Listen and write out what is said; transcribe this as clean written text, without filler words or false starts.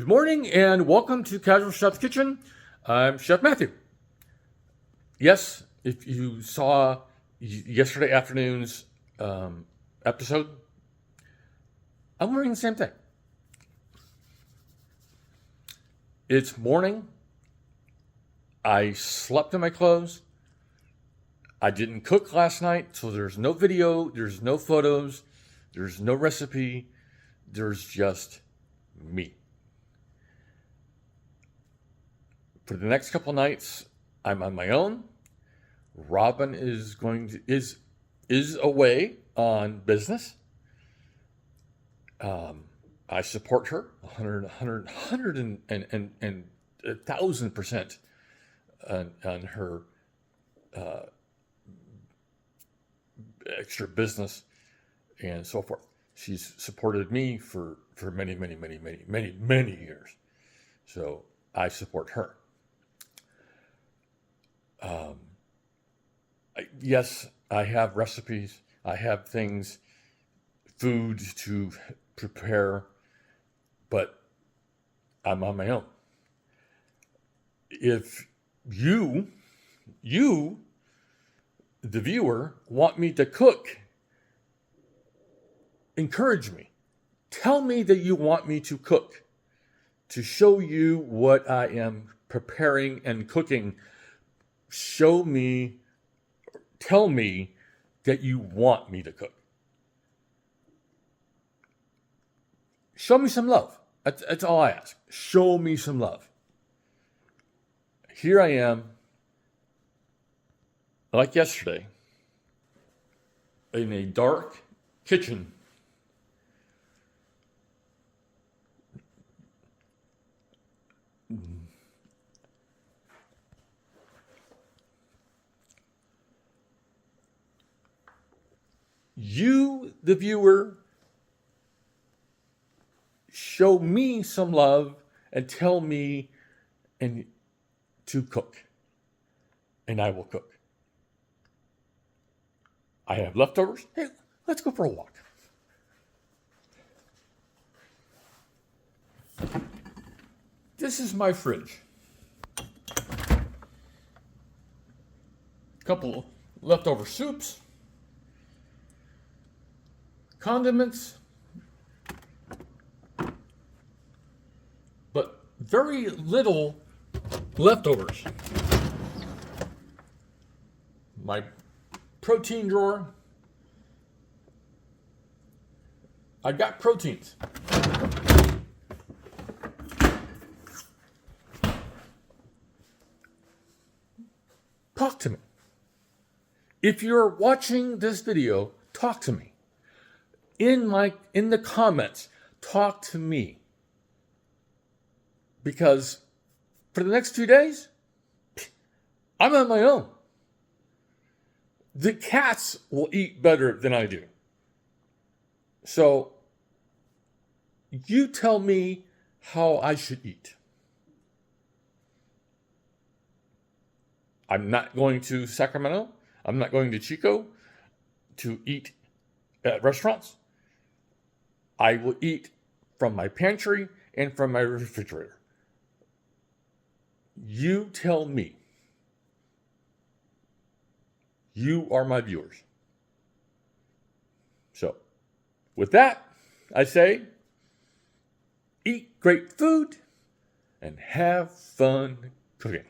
Good morning and welcome to Casual Chef's Kitchen. I'm Chef Matthew. Yes, if you saw yesterday afternoon's episode, I'm wearing the same thing. It's morning. I slept in my clothes. I didn't cook last night, so there's no video, there's no photos, there's no recipe, there's just me. For the next couple nights, I'm on my own. Robin is away on business. I support her 1,000% on her extra business and so forth. She's supported me for many years. So I support her. Yes, I have recipes. I have things, food to prepare, but I'm on my own. If you, the viewer, want me to cook, encourage me. Tell me that you want me to cook, to show you what I am preparing and cooking. Tell me that you want me to cook. Show me some love. That's all I ask. Show me some love. Here I am, like yesterday, in a dark kitchen. You, the viewer, show me some love and tell me to cook, and I will cook. I have leftovers. Hey, let's go for a walk. This is my fridge. A couple leftover soups, condiments, but very little leftovers. My protein drawer. I got proteins. Talk to me. If you're watching this video, talk to me. In the comments, talk to me. Because for the next 2 days, I'm on my own. The cats will eat better than I do. So you tell me how I should eat. I'm not going to Sacramento. I'm not going to Chico to eat at restaurants. I will eat from my pantry and from my refrigerator. You tell me. You are my viewers. So, with that, I say, eat great food and have fun cooking.